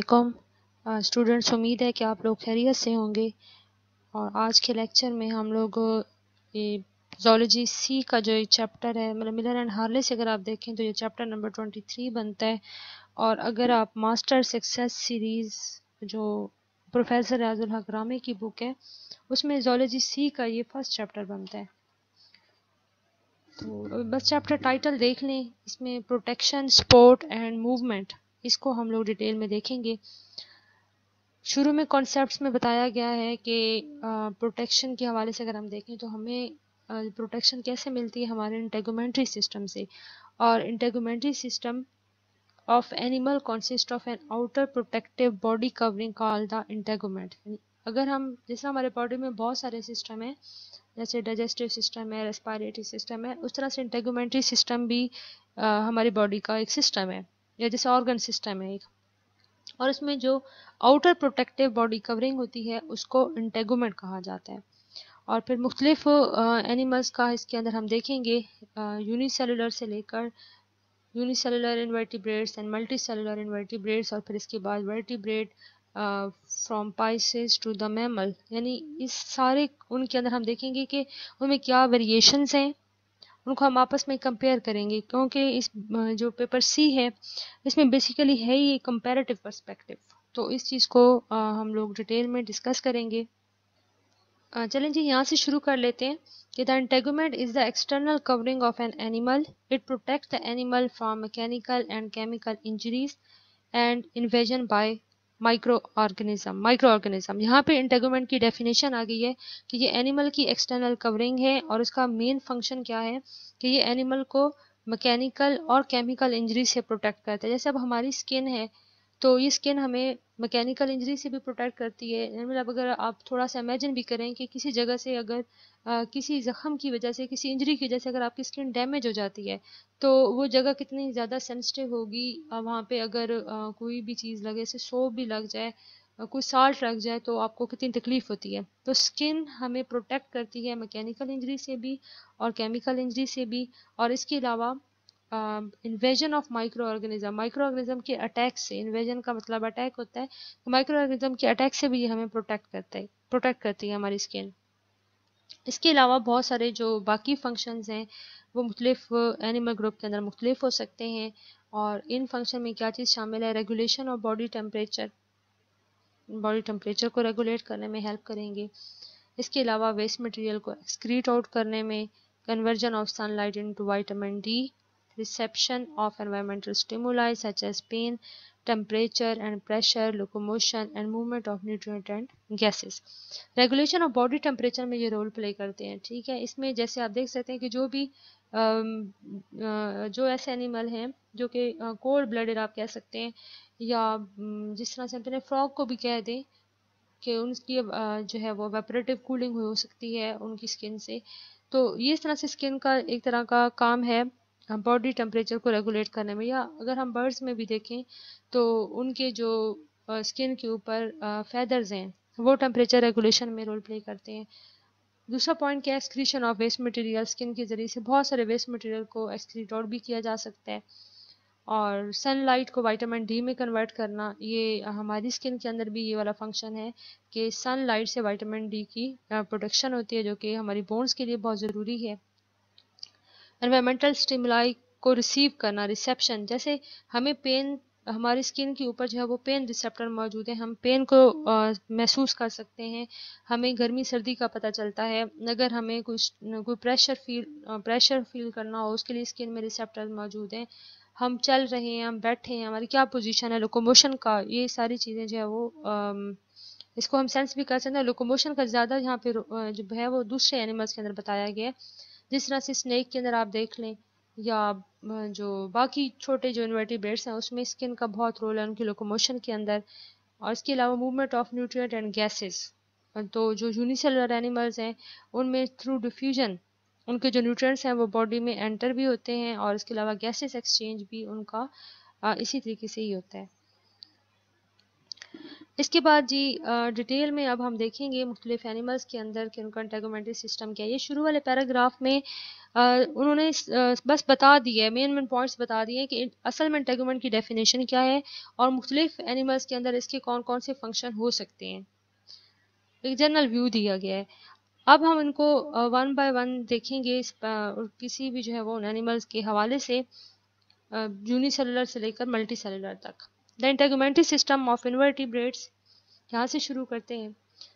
अस्सलामुअलैकुम स्टूडेंट्स, उम्मीद है कि आप लोग खैरियत से होंगे। और आज के लेक्चर में हम लोग ये ज़ूलॉजी सी का जो ये चैप्टर है, मतलब मिलर एंड हार्ले से अगर आप देखें तो ये चैप्टर नंबर 23 बनता है। और अगर आप मास्टर सक्सेस सीरीज़ जो प्रोफेसर रियाजुल हक रामी की बुक है उसमें ज़ूलॉजी सी का ये फर्स्ट चैप्टर बनता है। तो बस चैप्टर टाइटल देख लें, इसमें प्रोटेक्शन, स्पोर्ट एंड मूवमेंट, इसको हम लोग डिटेल में देखेंगे। शुरू में कॉन्सेप्ट्स में बताया गया है कि प्रोटेक्शन के हवाले से अगर हम देखें तो हमें प्रोटेक्शन कैसे मिलती है हमारे इंटेगुमेंट्री सिस्टम से। और integumentary system of animal consist of an outer protective body covering called the integument. अगर हम जैसे हमारे बॉडी में बहुत सारे सिस्टम है, जैसे डाइजेस्टिव सिस्टम है, रेस्पिरेटरी सिस्टम है, उस तरह से इंटेगुमेंट्री सिस्टम भी हमारी बॉडी का एक सिस्टम है, या जैसे ऑर्गन सिस्टम है एक। और इसमें जो आउटर प्रोटेक्टिव बॉडी कवरिंग होती है उसको इंटेगुमेंट कहा जाता है। और फिर मुख्तलिफ एनिमल्स का इसके अंदर हम देखेंगे, यूनिसेलुलर से लेकर unicellular invertebrates and multicellular invertebrates, और फिर इसके बाद vertebrate from pisces to the mammal, यानी इस सारे उनके अंदर हम देखेंगे कि उनमें क्या वेरिएशंस हैं, उनको हम आपस में कंपेयर करेंगे। क्योंकि इस जो पेपर सी है इसमें बेसिकली है ही कंपैरेटिव पर्सपेक्टिव, तो इस चीज़ को हम लोग डिटेल में डिस्कस करेंगे। चलें जी, यहाँ से शुरू कर लेते हैं कि the integument is the external covering of an animal. It protect the animal from mechanical and chemical injuries and invasion bye micro organism. यहाँ पे इंटेगुमेंट की डेफिनेशन आ गई है कि ये एनिमल की एक्सटर्नल कवरिंग है और उसका मेन फंक्शन क्या है कि ये एनिमल को मैकेनिकल और केमिकल इंजरी से प्रोटेक्ट करता है। जैसे अब हमारी स्किन है तो ये स्किन हमें मैकेनिकल इंजरी से भी प्रोटेक्ट करती है। मतलब अगर आप थोड़ा सा इमेजिन भी करें कि किसी जगह से अगर किसी जख्म की वजह से, किसी इंजरी की वजह से अगर आपकी स्किन डैमेज हो जाती है तो वो जगह कितनी ज़्यादा सेंसिटिव होगी। वहाँ पे अगर कोई भी चीज़ लगे, जैसे सोप भी लग जाए, कोई साल्ट लग जाए, तो आपको कितनी तकलीफ होती है। तो स्किन हमें प्रोटेक्ट करती है मैकेनिकल इंजरी से भी और केमिकल इंजरी से भी। और इसके अलावा इन्वेजन ऑफ माइक्रो ऑर्गेनिज्म के अटैक से, इन्वेजन का मतलब अटैक होता है, तो माइक्रो ऑर्गेनिज्म के अटैक से भी ये हमें प्रोटेक्ट करती है हमारी स्किन। इसके अलावा बहुत सारे जो बाकी फंक्शंस हैं वो मुख्तलिफ एनिमल ग्रुप के अंदर मुख्तलिफ हो सकते हैं। और इन फंक्शन में क्या चीज़ शामिल है, रेगुलेशन ऑफ बॉडी टेम्परेचर को रेगुलेट करने में हेल्प करेंगे। इसके अलावा वेस्ट मटेरियल को एक्सक्रीट आउट करने में, conversion of sunlight into vitamin D, reception of environmental stimuli such as pain, temperature and pressure, locomotion and movement of nutrient and gases. Regulation of body temperature में ये role play करते हैं। ठीक है, इसमें जैसे आप देख सकते हैं कि जो भी जो ऐसे एनिमल हैं जो कि कोल्ड ब्लडेड आप कह सकते हैं, या जिस तरह से अपने फ्रॉग को भी कह दें कि उनकी जो है वो वेपरेटिव कूलिंग हो सकती है उनकी स्किन से। तो ये इस तरह से स्किन का एक तरह का काम है बॉडी टेम्परेचर को रेगुलेट करने में। या अगर हम बर्ड्स में भी देखें तो उनके जो स्किन के ऊपर फेदर्स हैं वो टेम्परेचर रेगुलेशन में रोल प्ले करते हैं। दूसरा पॉइंट क्या है, excretion of waste material. Skin के ज़रिए से बहुत सारे वेस्ट मटेरियल को एक्सक्रीट आउट भी किया जा सकता है। और सनलाइट को विटामिन डी में कन्वर्ट करना, ये हमारी स्किन के अंदर भी ये वाला फंक्शन है कि सनलाइट से विटामिन डी की प्रोटेक्शन होती है, जो कि हमारी बोन्स के लिए बहुत ज़रूरी है। एनवायरमेंटल स्टिमुलाई को रिसीव करना, रिसेप्शन, जैसे हमें पेन, हमारी स्किन के ऊपर जो है वो पेन रिसेप्टर मौजूद है, हम पेन को महसूस कर सकते हैं। हमें गर्मी सर्दी का पता चलता है। अगर हमें कोई प्रेशर फील करना हो, उसके लिए स्किन में रिसेप्टर मौजूद हैं। हम चल रहे हैं, हम बैठे हैं, हमारी क्या पोजीशन है, लोकोमोशन का, ये सारी चीज़ें जो है वो इसको हम सेंस भी कर सकते हैं। लोकोमोशन का ज़्यादा यहाँ पे जो है वो दूसरे एनिमल्स के अंदर बताया गया है। जिस तरह से स्नेक के अंदर आप देख लें, या जो बाकी छोटे जो इन्वर्टिब्रेट्स हैं उसमें स्किन का बहुत रोल है उनकी लोकोमोशन के अंदर। और इसके अलावा movement of nutrient and gases, तो जो यूनिसेलुलर एनिमल्स हैं उनमें थ्रू डिफ्यूजन उनके जो न्यूट्रिएंट्स हैं वो बॉडी में एंटर भी होते हैं, और इसके अलावा गैसेस एक्सचेंज भी उनका इसी तरीके से ही होता है। इसके बाद जी डिटेल में अब हम देखेंगे मुख्तलिफ एनिमल्स के अंदर कि उनका इंटेगुमेंट्री सिस्टम क्या है। ये शुरू वाले पैराग्राफ में उन्होंने बस बता दिया है, मेन पॉइंट्स बता दिए हैं कि असल में इंटेगुमेंट की डेफिनेशन क्या है और मुख्तलिफ एनिमल्स के अंदर इसके कौन कौन से फंक्शन हो सकते हैं। एक जनरल व्यू दिया गया है। अब हम इनको वन बाय वन देखेंगे, किसी भी जो है वो एनिमल्स के हवाले से, यूनिसेलुलर से लेकर मल्टी सेलुलर तक। The integumentary system of invertebrates, यहाँ से शुरू करते हैं।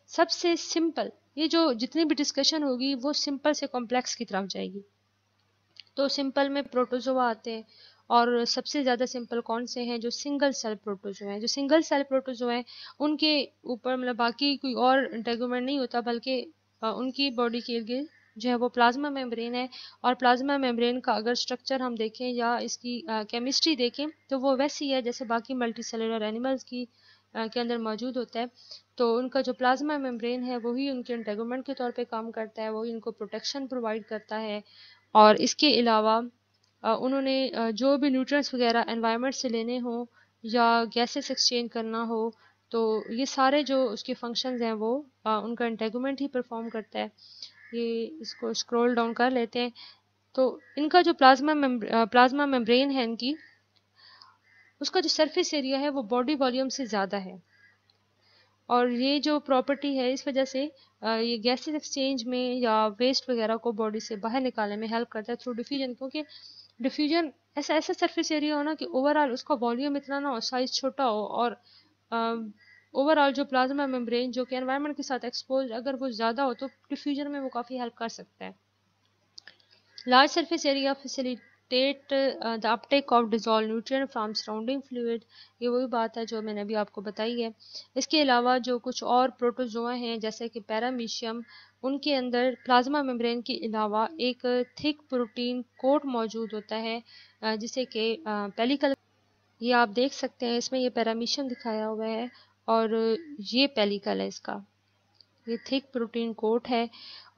सबसे सिंपल, ये जो जितनी भी डिस्कशन होगी वो सिंपल से कॉम्प्लेक्स की तरफ जाएगी। तो सिंपल में प्रोटोजोआ आते हैं, और सबसे ज़्यादा सिंपल कौन से हैं, जो सिंगल सेल प्रोटोजोआ हैं। जो सिंगल सेल प्रोटोजोआ हैं उनके ऊपर मतलब बाकी कोई और इंटेगुमेंट नहीं होता, बल्कि उनकी बॉडी के इर्द गिर्द जो है वो प्लाज्मा मेम्ब्रेन है। और प्लाज्मा मेम्ब्रेन का अगर स्ट्रक्चर हम देखें या इसकी केमिस्ट्री देखें तो वो वैसी है जैसे बाकी मल्टी सेलुलर एनिमल्स की के अंदर मौजूद होता है। तो उनका जो प्लाज्मा मेम्ब्रेन है वही उनके इंटेगुमेंट के तौर पे काम करता है, वही उनको प्रोटेक्शन प्रोवाइड करता है। और इसके अलावा उन्होंने जो भी न्यूट्रिएंट्स वगैरह एनवायरनमेंट से लेने हो या गैसेस एक्सचेंज करना हो, तो ये सारे जो उसके फंक्शंस हैं वो उनका इंटेगुमेंट ही परफॉर्म करता है। ये इसको स्क्रॉल डाउन कर लेते हैं। तो इनका जो प्लाज्मा मेम्ब्रेन है इनकी, उसका जो सरफेस एरिया है वो बॉडी वॉल्यूम से ज़्यादा है। और ये जो प्रॉपर्टी है इस वजह से ये गैसेस एक्सचेंज में या वेस्ट वगैरह को बॉडी से बाहर निकालने में हेल्प करता है थ्रू डिफ्यूजन। क्योंकि डिफ्यूजन ऐसा ऐसा सरफेस एरिया हो ना कि ओवरऑल उसका वॉल्यूम इतना ना हो, साइज छोटा हो, और ओवरऑल जो प्लाज्मा मेम्ब्रेन जो कि एनवायरनमेंट के साथ एक्सपोज अगर वो ज़्यादा हो तो डिफ्यूजन में वो काफ़ी हेल्प कर सकता है। Large surface area facilitate the Uptake of dissolve nutrient from surrounding fluid, ये वही बात है जो मैंने अभी आपको बताई है। इसके अलावा जो कुछ और प्रोटोजोआ हैं जैसे कि पैरामीशियम, उनके अंदर प्लाज्मा मेम्ब्रेन के अलावा एक थिक प्रोटीन कोट मौजूद होता है जिसे कि पेलिकल, ये आप देख सकते हैं इसमें ये पैरामीशियम दिखाया हुआ है और ये पेलिकल है इसका, ये थिक प्रोटीन कोट है।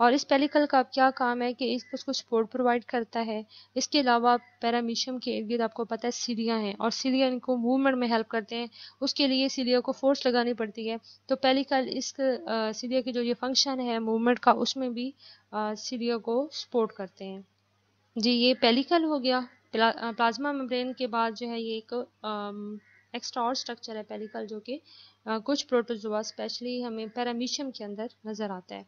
और इस पेलिकल का क्या काम है कि इसको सपोर्ट प्रोवाइड करता है। इसके अलावा पैरामीशियम के इर्द गिर्द आपको पता है सीलिया हैं, और सीलिया इनको मूवमेंट में हेल्प करते हैं, उसके लिए सीलिया को फोर्स लगानी पड़ती है। तो पेलिकल इस सीलिया की जो ये फंक्शन है मूवमेंट का, उसमें भी सीलिया को सपोर्ट करते हैं। जी, ये पेलिकल हो गया। प्लाज्मा मेम्ब्रेन के बाद जो है ये एक एक्स्ट्रा और स्ट्रक्चर है पेलिकल, जो कि कुछ प्रोटोजोआ स्पेशली हमें पैरामीशियम के अंदर नजर आता है।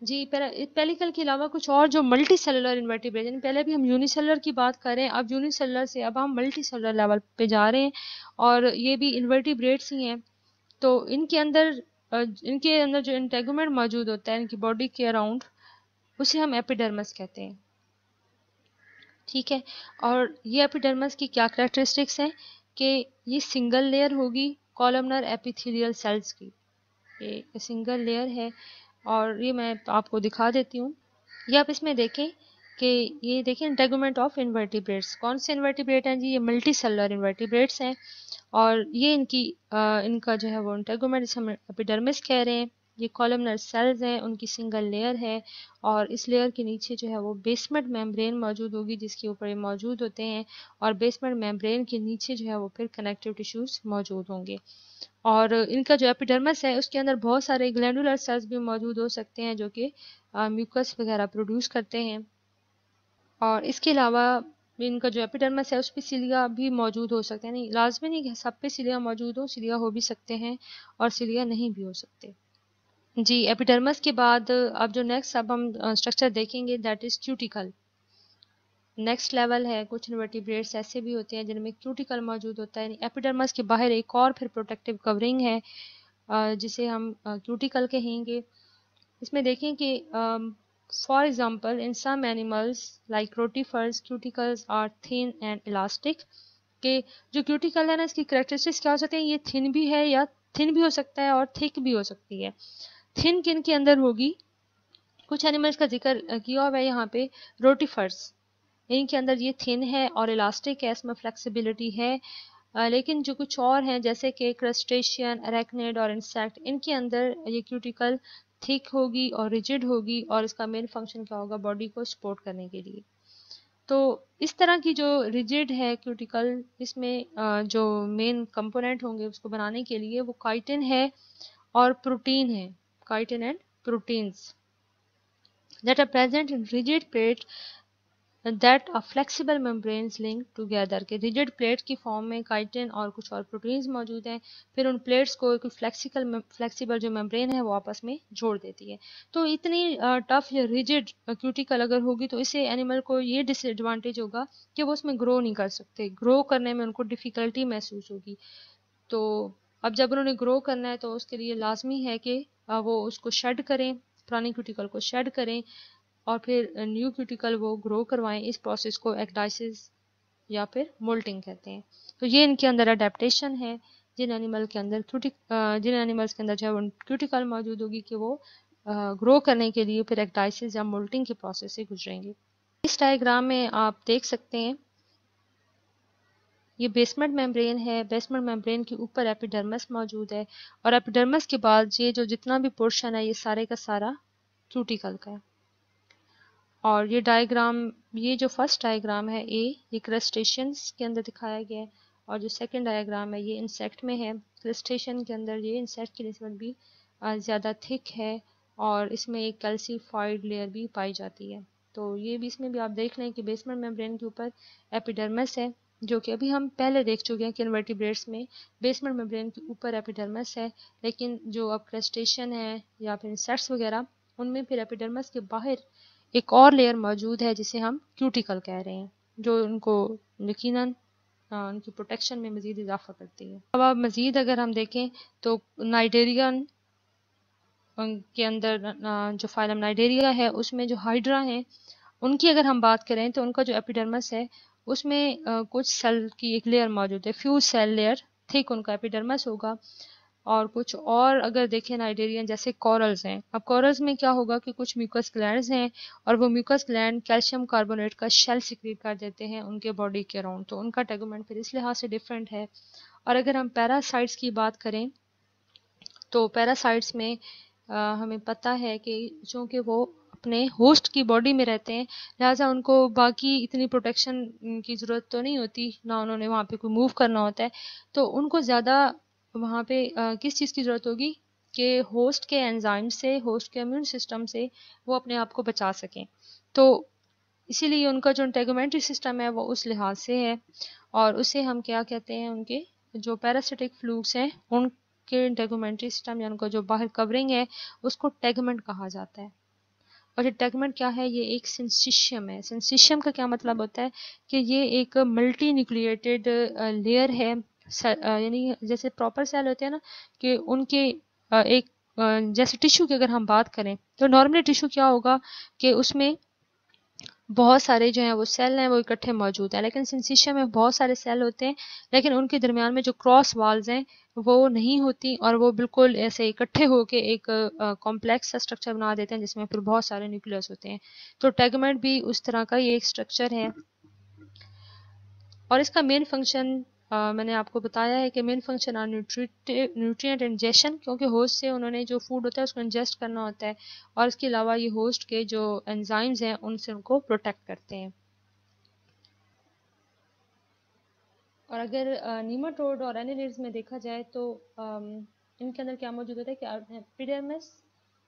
जी, पेलिकल के अलावा कुछ और जो मल्टी सेलुलर इन्वर्टिब्रेट, यानी पहले भी हम यूनिसेलुलर की बात कर रहे हैं, अब यूनिसेलुलर से अब हम मल्टी सेलुलर लेवल पे जा रहे हैं, और ये भी इन्वर्टिब्रेट्स ही हैं। तो इनके अंदर जो इंटेगुमेंट मौजूद होता है इनकी बॉडी के अराउंड, उसे हम एपिडर्मिस कहते हैं। ठीक है, और ये एपिडर्मिस की क्या कैरेक्टरिस्टिक्स हैं कि ये सिंगल लेयर होगी कॉलमनर एपिथेलियल सेल्स की, ये सिंगल लेयर है। और ये मैं आपको दिखा देती हूँ। ये आप इसमें देखें कि ये देखें इंटेगुमेंट ऑफ इन्वर्टिब्रेट्स, कौन से इन्वर्टिब्रेट हैं जी, ये मल्टी सेलुलर इन्वर्टिब्रेट्स हैं। और ये इनका जो है वो इंटेगुमेंट जिसे हम एपिडर्मिस कह रहे हैं, ये कॉलमनर सेल्स हैं, उनकी सिंगल लेयर है। और इस लेयर के नीचे जो है वो बेसमेंट मेम्ब्रेन मौजूद होगी जिसके ऊपर ये मौजूद होते हैं, और बेसमेंट मेम्ब्रेन के नीचे जो है वो फिर कनेक्टिव टिश्यूज मौजूद होंगे। और इनका जो एपिडर्मिस है उसके अंदर बहुत सारे ग्लैंडुलर सेल्स भी मौजूद हो सकते हैं जो कि म्यूकस वगैरह प्रोड्यूस करते हैं। और इसके अलावा इनका जो एपिडर्मिस है उस पर सिलिया भी मौजूद हो सकते हैं, नहीं लाजमी नहीं कि सब पे सिलिया मौजूद हो, सिलिया हो भी सकते हैं और सिलिया नहीं भी हो सकते। जी, एपिडर्मिस के बाद अब जो नेक्स्ट अब हम स्ट्रक्चर देखेंगे that is cuticle. Next level है, कुछ इन्वर्टिब्रेट्स ऐसे भी होते हैं जिनमें क्यूटिकल मौजूद होता है। एपिडर्मिस के बाहर एक और फिर प्रोटेक्टिव कवरिंग है जिसे हम क्यूटिकल कहेंगे। इसमें देखें कि for example in some animals like rotifers cuticles are thin and elastic, के जो क्यूटिकल है ना इसकी कैरेक्टरिस्टिक्स क्या हो सकते हैं, ये थिन भी है या थिन भी हो सकता है और थिक भी हो सकती है। थिन किन के अंदर होगी, कुछ एनिमल्स का जिक्र किया हुआ है यहाँ पे, रोटिफर्स, इनके अंदर ये थिन है और इलास्टिक है, इसमें फ्लेक्सिबिलिटी है। लेकिन जो कुछ और हैं जैसे कि क्रस्टेशियन, अरेक्निड और इंसेक्ट, इनके अंदर ये क्यूटिकल थिक होगी और रिजिड होगी, और इसका मेन फंक्शन क्या होगा, बॉडी को सपोर्ट करने के लिए। तो इस तरह की जो रिजिड है क्यूटिकल, इसमें जो मेन कंपोनेंट होंगे उसको बनाने के लिए वो काइटिन है और प्रोटीन है, chitin and proteins. that are present in rigid plate that are flexible membranes linked together, के rigid plate की फॉर्म में काइटिन और कुछ और प्रोटीन्स मौजूद हैं, फिर उन प्लेट्स को एक फ्लेक्सिबल जो मेम्ब्रेन है वो आपस में जोड़ देती है। तो इतनी टफ या रिजिड क्यूटिकल अगर होगी तो इससे एनिमल को ये डिसएडवांटेज होगा कि वो उसमें ग्रो नहीं कर सकते, ग्रो करने में उनको डिफ़िकल्टी महसूस होगी। तो अब जब उन्होंने ग्रो करना है तो उसके लिए लाजमी है कि वो उसको शेड करें, पुरानी क्यूटिकल को शेड करें और फिर न्यू क्यूटिकल वो ग्रो करवाएं। इस प्रोसेस को एक्डाइसिस या फिर मोल्टिंग कहते हैं। तो ये इनके अंदर अडेप्टेशन है जिन एनिमल्स के अंदर जो है क्यूटिकल मौजूद होगी कि वो ग्रो करने के लिए फिर एक्डाइसिस या मोल्टिंग के प्रोसेस से गुजरेंगे। इस डायग्राम में आप देख सकते हैं ये बेसमेंट मेम्ब्रेन है। बेसमेंट मेम्ब्रेन के ऊपर एपिडर्मिस मौजूद है और एपिडर्मिस के बाद ये जो जितना भी पोर्शन है ये सारे का सारा क्यूटिकल का है। और ये डायग्राम, ये जो फर्स्ट डायग्राम है ये क्रस्टेशियंस के अंदर दिखाया गया है और जो सेकंड डायग्राम है ये इंसेक्ट में है। क्रस्टेशियन के अंदर ये इंसेक्ट की निस्बत भी ज़्यादा थिक है और इसमें एक कैल्सीफाइड लेयर भी पाई जाती है। तो ये भी इसमें भी आप देख लें कि बेसमेंट मेम्ब्रेन के ऊपर एपिडर्मिस है, जो कि अभी हम पहले देख चुके हैं कि इन्वर्टिब्रेट्स में बेसमेंट मेम्ब्रेन के ऊपर एपिडर्मिस है, लेकिन जो अब क्रस्टेशियन है या फिर इंसेक्ट्स वगैरह उनमें फिर एपिडर्मिस के बाहर एक और लेयर मौजूद है जिसे हम क्यूटिकल कह रहे हैं, जो उनको यकीनन उनकी प्रोटेक्शन में मज़ीद इजाफा करती है। अब मज़ीद अगर हम देखें तो नाइडेरियन के अंदर जो फाइलम नाइडेरिया है उसमें जो हाइड्रा हैं उनकी अगर हम बात करें तो उनका जो एपिडर्मिस है उसमें कुछ सेल की एक लेयर मौजूद है, फ्यूज सेल लेयर थिक उनका एपिडर्मिस होगा। और कुछ और अगर देखें नाइडेरियन जैसे कोरल्स हैं, अब कोरल्स में क्या होगा कि कुछ म्यूकस ग्लैंड्स हैं और वो म्यूकस ग्लैंड कैल्शियम कार्बोनेट का शेल सिक्रीट कर देते हैं उनके बॉडी के अराउंड, तो उनका टेगुमेंट फिर इस लिहाज से डिफरेंट है। और अगर हम पैरासाइट्स की बात करें तो पैरासाइट्स में हमें पता है कि चूँकि वो अपने होस्ट की बॉडी में रहते हैं लिहाजा उनको बाकी इतनी प्रोटेक्शन की ज़रूरत तो नहीं होती, ना उन्होंने वहाँ पे कोई मूव करना होता है, तो उनको ज़्यादा वहाँ पे किस चीज़ की ज़रूरत होगी कि होस्ट के एंजाइम से, होस्ट के इम्यून सिस्टम से वो अपने आप को बचा सकें। तो इसीलिए उनका जो इंटेगुमेंट्री सिस्टम है वो उस लिहाज से है और उसे हम क्या कहते हैं, उनके जो पैरासिटिक फ्लूक्स हैं उनके इंटेगुमेंट्री सिस्टम या उनका जो बाहर कवरिंग है उसको टेगमेंट कहा जाता है। और ये टेगमेंट क्या है, ये एक सिंसिशियम है। सिंसिशियम का क्या मतलब होता है कि ये एक मल्टी न्यूक्लिएटेड लेयर है, यानी जैसे प्रॉपर सेल होते हैं ना कि उनके एक जैसे टिश्यू की अगर हम बात करें तो नॉर्मली टिश्यू क्या होगा कि उसमें बहुत सारे जो हैं वो सेल हैं वो इकट्ठे मौजूद हैं, लेकिन सिंसिशियम में बहुत सारे सेल होते हैं लेकिन उनके दरमियान में जो क्रॉस वाल्स हैं वो नहीं होती और वो बिल्कुल ऐसे इकट्ठे होके एक कॉम्प्लेक्स सा स्ट्रक्चर बना देते हैं जिसमें फिर बहुत सारे न्यूक्लियस होते हैं। तो टेगमेंट भी उस तरह का ये एक स्ट्रक्चर है और इसका मेन फंक्शन मैंने आपको बताया है कि main function are nutrient ingestion, क्योंकि होस्ट से उन्होंने जो फूड होता है उसको इंजेस्ट करना होता है और इसके अलावा ये होस्ट के जो एंजाइम्स हैं उनसे उनको प्रोटेक्ट करते हैं। और अगर नीमाटोड और एनिलिड्स में देखा जाए तो इनके अंदर क्या मौजूद होता है कि epidermis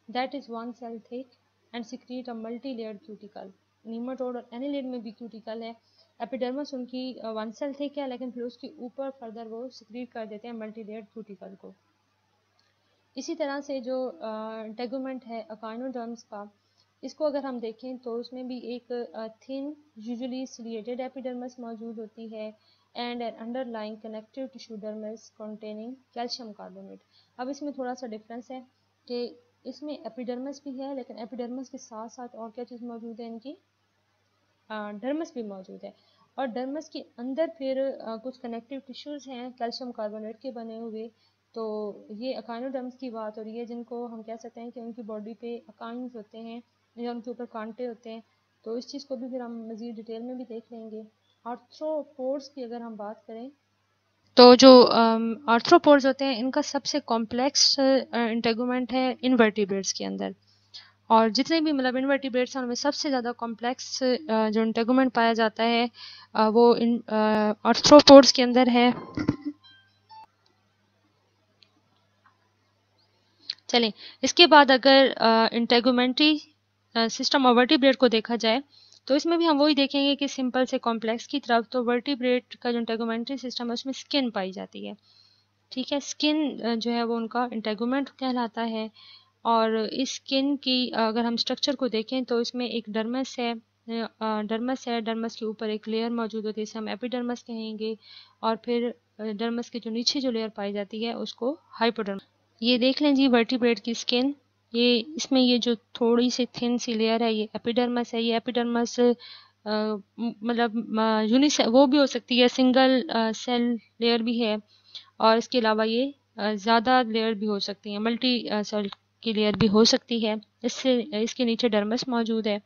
that is one cell thick and secrete a multi layered cuticle. Nematode और एनिलिड में भी क्यूटिकल है, एपिडर्मिस उनकी वन सेल थिक है लेकिन फिर उसके ऊपर फर्दर वो सिक्रीट कर देते हैं मल्टी लेयर्ड क्यूटिकल को। इसी तरह से जो टेगुमेंट है अकाइनोडर्म्स का, इसको अगर हम देखें तो उसमें भी एक थिन यूजुअली सिलिएटेड एपिडर्मिस मौजूद होती है and N underlying connective tissue dermis containing calcium carbonate. अब इसमें थोड़ा सा डिफरेंस है कि इसमें एपिडर्मिस भी है लेकिन एपिडर्मिस के साथ साथ और क्या चीज़ मौजूद है, इनकी डर्मिस भी मौजूद है और डर्मिस के अंदर फिर कुछ कनेक्टिव टिश्यूज़ हैं कैल्शियम कार्बोनेट के बने हुए। तो ये अकाइनोडर्म्स की बात हो रही है जिनको हम कह सकते हैं कि उनकी बॉडी पे अकाइंस होते हैं या उनके ऊपर कांटे होते हैं। तो इस चीज़ को भी फिर हम मज़ीद डिटेल में भी देख लेंगे। आर्थ्रोपोड्स की अगर हम बात करें तो जो आर्थ्रोपोड्स होते हैं इनका सबसे कॉम्प्लेक्स इंटेगुमेंट है इनवर्टिब्रेट्स के अंदर, और जितने भी मतलब इनवर्टिब्रेट्स हैं उनमें सबसे ज़्यादा कॉम्प्लेक्स जो इंटेगुमेंट पाया जाता है वो इन आर्थ्रोपोड्स के अंदर है। चलें, इसके बाद अगर इंटेगुमेंट्री सिस्टम ऑफ वर्टिब्रेट को देखा जाए तो इसमें भी हम वही देखेंगे कि सिंपल से कॉम्प्लेक्स की तरफ। तो वर्टिब्रेट का जो इंटेगुमेंट्री सिस्टम है उसमें स्किन पाई जाती है, ठीक है। स्किन जो है वो उनका इंटेगुमेंट कहलाता है। और इस स्किन की अगर हम स्ट्रक्चर को देखें तो इसमें एक डर्मस है, डर्मस के ऊपर एक लेयर मौजूद होती है, इसे हम एपिडर्मस कहेंगे। और फिर डर्मस के जो नीचे जो लेयर पाई जाती है उसको हाइपोडर्मस। ये देख लें जी वर्टिब्रेट की स्किन, ये इसमें ये जो थोड़ी सी थिन सी लेयर है ये एपिडर्मस है। ये एपिडर्मस मतलब यूनिस वो भी हो सकती है, सिंगल सेल लेयर भी है, और इसके अलावा ये ज़्यादा लेयर भी हो सकती हैं, मल्टी सेल की लेयर भी हो सकती है। इससे इसके नीचे डर्मस मौजूद है,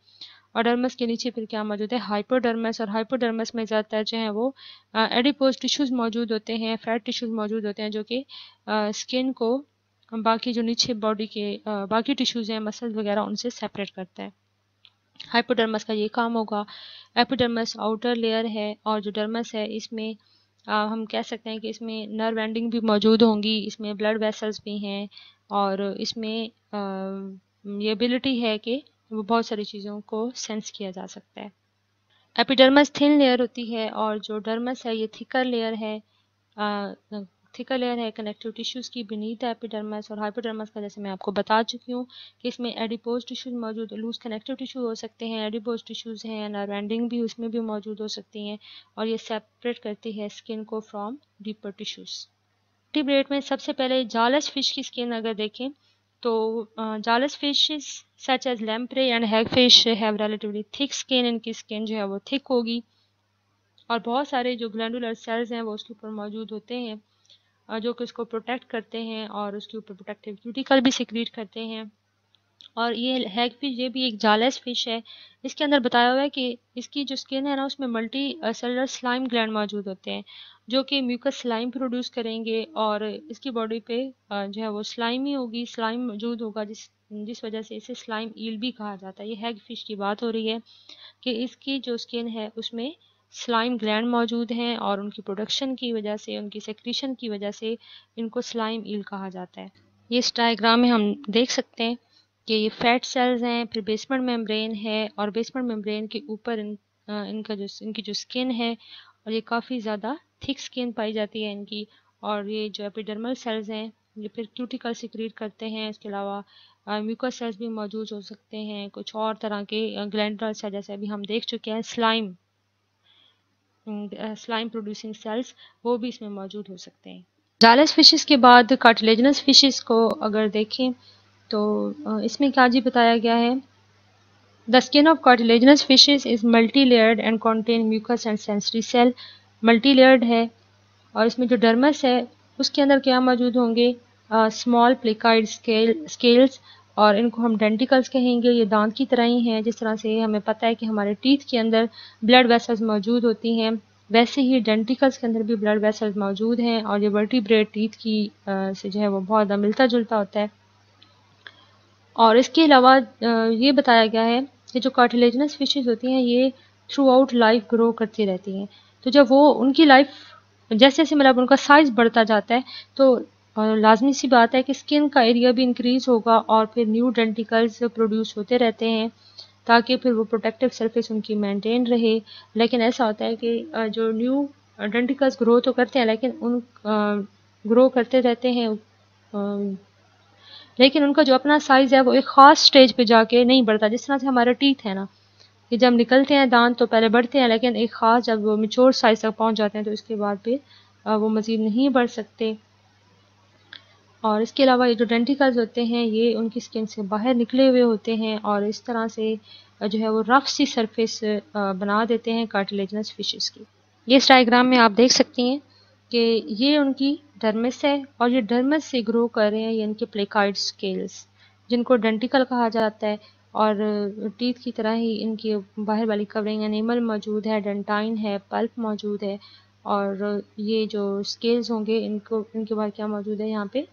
और डर्मस के नीचे फिर क्या मौजूद है, हाइपोडर्मस। और हाइपोडर्मस में ज़्यादातर जो है वो एडिपोज टिश्यूज़ मौजूद होते हैं, फैट टिश्यूज़ मौजूद होते हैं, जो कि स्किन को बाकी जो नीचे बॉडी के बाकी टिश्यूज़ हैं, मसल्स वगैरह, उनसे सेपरेट करता है। हाइपोडर्मस का ये काम होगा। एपिडर्मस आउटर लेयर है, और जो डर्मस है इसमें हम कह सकते हैं कि इसमें नर्व एंडिंग भी मौजूद होंगी, इसमें ब्लड वेसल्स भी हैं, और इसमें ये एबिलिटी है कि वो बहुत सारी चीज़ों को सेंस किया जा सकता है। एपिडर्मस थिन लेयर होती है, और जो डर्मस है ये थिकर लेयर है। थिकर लेयर है कनेक्टिव टिश्यूज़ की बीनीथ एपिडर्मस। और हाइपोडर्मस का जैसे मैं आपको बता चुकी हूँ कि इसमें एडिपोज टिश्यूज़ मौजूद, लूज कनेक्टिव टिश्यू हो सकते हैं, एडिपोज टिश्यूज़ हैं, नर्व एंडिंग भी उसमें भी मौजूद हो सकती हैं, और ये सेपरेट करती है स्किन को फ्रॉम डीपर टिश्यूज़। वर्टिब्रेट में सबसे पहले जालस फिश की स्किन अगर देखें तो jawless fishes such as lamprey and hagfish have relatively thick skin. इनकी स्किन जो है वो थिक होगी, और बहुत सारे जो ग्लैंडुलर सेल्स हैं वो उसके ऊपर मौजूद होते हैं, जो कि उसको प्रोटेक्ट करते हैं, और उसके ऊपर प्रोटेक्टिव क्यूटिकल भी सिक्रीट करते हैं। और ये हैगफिश ये भी एक जालस फिश है। इसके अंदर बताया हुआ है कि इसकी जो स्किन है ना उसमें मल्टी सेलुलर स्लाइम ग्लैंड मौजूद होते हैं, जो कि म्यूकस स्लाइम प्रोड्यूस करेंगे, और इसकी बॉडी पे जो है वो स्लाइम ही होगी, स्लाइम मौजूद होगा, जिस वजह से इसे स्लाइम ईल भी कहा जाता है। ये हैगफिश की बात हो रही है कि इसकी जो स्किन है उसमें स्लाइम ग्लैंड मौजूद हैं, और उनकी प्रोडक्शन की वजह से, उनकी सेक्रीशन की वजह से इनको स्लाइम ईल कहा जाता है। ये इस डायग्राम में हम देख सकते हैं कि ये फैट सेल्स हैं, फिर बेसमेंट मेम्ब्रेन है, और बेसमेंट मेम्ब्रेन के ऊपर इनकी जो स्किन है, और ये काफ़ी ज़्यादा थिक स्किन पाई जाती है इनकी। और ये जो एपिडर्मल सेल्स हैं ये फिर क्यूटिकल सिक्रीट करते हैं। इसके अलावा म्यूकस सेल्स भी मौजूद हो सकते हैं, कुछ और तरह के ग्लैंडुलर सेल जैसे अभी हम देख चुके हैं, स्लाइम प्रोड्यूसिंग सेल्स, वो भी इसमें मौजूद हो सकते हैं। जालस फिशेस के बाद कार्टिलेजिनस फिशेस को अगर देखें तो इसमें क्या जी बताया गया है, the skin of cartilaginous fishes is multi layered and contain mucus and sensory cell. Multi layered है, और इसमें जो डर्मस है उसके अंदर क्या मौजूद होंगे, स्मॉल प्लिकाइड स्केल्स, और इनको हम डेंटिकल्स कहेंगे। ये दांत की तरह ही हैं, जिस तरह से हमें पता है कि हमारे टीथ के अंदर ब्लड वेसल्स मौजूद होती हैं, वैसे ही डेंटिकल्स के अंदर भी ब्लड वेसल्स मौजूद हैं, और ये वर्टिब्रेट टीथ की से जो है वो बहुत ज़्यादा मिलता जुलता होता है। और इसके अलावा ये बताया गया है कि जो कार्टिलेजिनस फिशेस होती हैं ये थ्रू आउट लाइफ ग्रो करती रहती हैं। तो जब वो उनकी लाइफ जैसे जैसे मतलब उनका साइज़ बढ़ता जाता है तो लाजमी सी बात है कि स्किन का एरिया भी इंक्रीज होगा, और फिर न्यू डेंटिकल्स प्रोड्यूस होते रहते हैं, ताकि फिर वो प्रोटेक्टिव सरफेस उनकी मेंटेन रहे। लेकिन ऐसा होता है कि जो न्यू डेंटिकल्स ग्रो तो करते हैं, लेकिन उन ग्रो करते रहते हैं, लेकिन उनका जो अपना साइज़ है वो एक ख़ास स्टेज पे जाके नहीं बढ़ता। जिस तरह से हमारे टीथ है ना, कि जब निकलते हैं दांत तो पहले बढ़ते हैं, लेकिन एक ख़ास जब वो मैच्योर साइज़ तक पहुंच जाते हैं तो इसके बाद फिर वो मज़ीद नहीं बढ़ सकते। और इसके अलावा ये जो डेंटिकल्स होते हैं ये उनकी स्किन से बाहर निकले हुए होते हैं, और इस तरह से जो है वो रफ सी सरफेस बना देते हैं कार्टिलेजिनस फिशेस की। ये इस डायग्राम में आप देख सकती हैं कि ये उनकी डर्मिस है, और ये डर्मिस से ग्रो कर रहे हैं ये इनके प्लेकाइड स्केल्स, जिनको डेंटिकल कहा जाता है। और टीथ की तरह ही इनकी बाहर वाली कवरिंग एनिमल मौजूद है, डेंटाइन है, पल्प मौजूद है, और ये जो स्केल्स होंगे इनके बाद क्या मौजूद है, यहाँ पे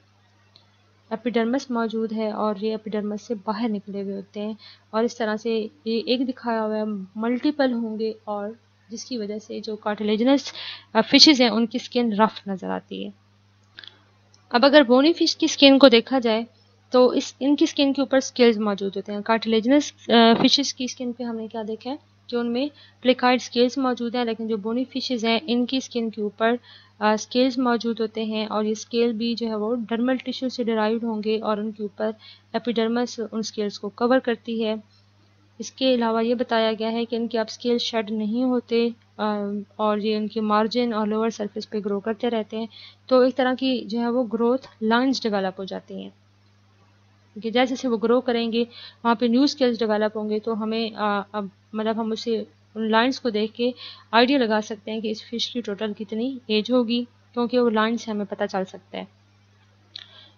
एपिडर्मिस मौजूद है, और ये एपिडर्मिस से बाहर निकले हुए होते हैं। और इस तरह से ये एक दिखाया हुआ है, मल्टीपल होंगे, और जिसकी वजह से जो कार्टिलेजिनस फिशेस हैं उनकी स्किन रफ नज़र आती है। अब अगर बोनी फिश की स्किन को देखा जाए तो इनकी स्किन के ऊपर स्केल्स मौजूद होते हैं। कार्टिलेजिनस फिशेस की स्किन पे हमने क्या देखा है कि उनमें प्लेकाइड स्केल्स मौजूद हैं, लेकिन जो बोनी फिशेस हैं इनकी स्किन के ऊपर स्केल्स मौजूद होते हैं, और ये स्केल भी जो है वो डर्मल टिश्यू से डिराइव्ड होंगे और उनके ऊपर एपिडर्मिस उन स्केल्स को कवर करती है। इसके अलावा ये बताया गया है कि इनके अब स्केल शेड नहीं होते और ये उनके मार्जिन और लोअर सरफेस पे ग्रो करते रहते हैं। तो एक तरह की जो है वो ग्रोथ लाइंस डेवलप हो जाती हैं कि जैसे जैसे वो ग्रो करेंगे वहाँ पे न्यू स्किल्स डेवलप होंगे। तो हमें अब मतलब हम उसे उन लाइंस को देख के आइडिया लगा सकते हैं कि इस फिश की टोटल कितनी एज होगी, क्योंकि वो लाइन से हमें पता चल सकता है।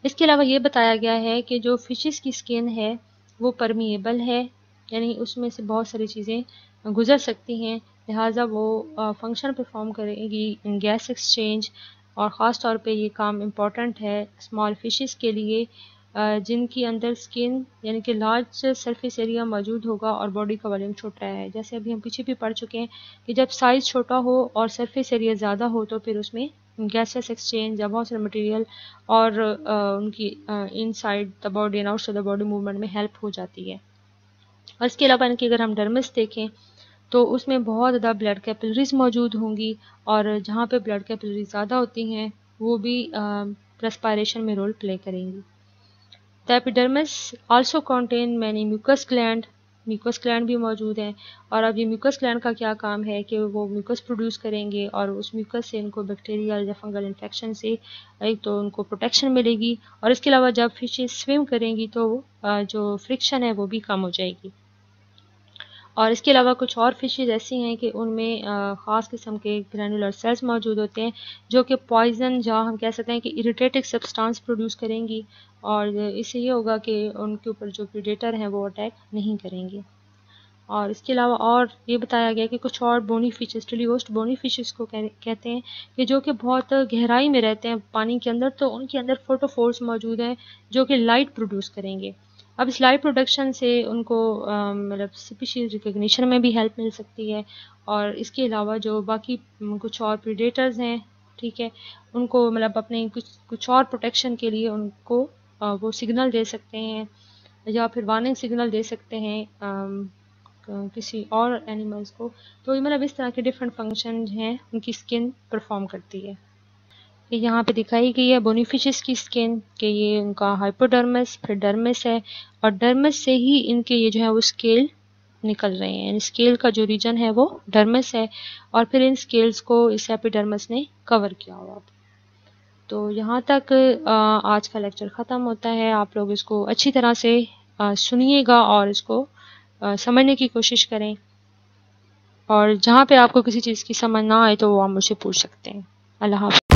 इसके अलावा ये बताया गया है कि जो फिशेस की स्किन है वो परमिएबल है, यानी उसमें से बहुत सारी चीज़ें गुजर सकती हैं, लिहाजा वो फंक्शन परफॉर्म करेगी इन गैस एक्सचेंज। और ख़ास तौर पे ये काम इम्पॉर्टेंट है स्मॉल फिशेस के लिए जिनकी अंदर स्किन यानी कि लार्ज सरफेस एरिया मौजूद होगा और बॉडी का वॉल्यूम छोटा है। जैसे अभी हम पीछे भी पढ़ चुके हैं कि जब साइज़ छोटा हो और सरफेस एरिया ज़्यादा हो तो फिर उसमें गैसेस एक्सचेंज या बहुत सारे मटेरियल और उनकी inside the body and outside the body movement में हेल्प हो जाती है। और इसके अलावा इनकी अगर हम डर्मिस देखें तो उसमें बहुत ज़्यादा ब्लड कैपिलरीज मौजूद होंगी, और जहाँ पे ब्लड कैपिलरीज ज़्यादा होती हैं वो भी रेस्पिरेशन में रोल प्ले करेंगी। The epidermis also contain many mucus gland भी मौजूद हैं, और अब ये म्यूकस ग्लैंड का क्या काम है कि वो म्यूकस प्रोड्यूस करेंगे और उस म्यूकस से इनको बैक्टीरियल या फंगल इन्फेक्शन से एक तो उनको प्रोटेक्शन मिलेगी, और इसके अलावा जब फिशेस स्विम करेंगी तो जो फ्रिक्शन है वो भी कम हो जाएगी। और इसके अलावा कुछ और फिशेज ऐसी हैं कि उनमें ख़ास किस्म के ग्रैनुलर सेल्स मौजूद होते हैं जो कि पॉइजन या हम कह सकते हैं कि इरिटेटिंग सब्सटेंस प्रोड्यूस करेंगी, और इससे ये होगा कि उनके ऊपर जो प्रीडेटर हैं वो अटैक नहीं करेंगे। और इसके अलावा और ये बताया गया कि कुछ और बोनी फिशेस, टेलियोस्ट बोनी फिशेस को कहते हैं कि जो कि बहुत गहराई में रहते हैं पानी के अंदर, तो उनके अंदर फोटोफोर्स मौजूद हैं जो कि लाइट प्रोड्यूस करेंगे। अब इस लाइट प्रोडक्शन से उनको मतलब स्पीशीज रिकग्निशन में भी हेल्प मिल सकती है, और इसके अलावा जो बाकी कुछ और प्रीडेटर्स हैं, ठीक है, उनको मतलब अपने कुछ और प्रोटेक्शन के लिए उनको वो सिग्नल दे सकते हैं या फिर वार्निंग सिग्नल दे सकते हैं किसी और एनिमल्स को। तो ये मतलब इस तरह के डिफरेंट फंक्शन हैं उनकी स्किन परफॉर्म करती है। ये यहाँ पे दिखाई गई है बोनी फिशेस की स्किन कि ये उनका हाइपोडर्मिस फिर डर्मिस है, और डर्मिस से ही इनके ये जो है वो स्केल निकल रहे हैं। स्केल का जो रीजन है वो डर्मिस है, और फिर इन स्केल्स को इस एपिडर्मिस ने कवर किया हुआ। तो यहाँ तक आज का लेक्चर ख़त्म होता है। आप लोग इसको अच्छी तरह से सुनिएगा और इसको समझने की कोशिश करें, और जहाँ पे आपको किसी चीज़ की समझ ना आए तो वो आप मुझसे पूछ सकते हैं। अल्लाह हाफ़िज़।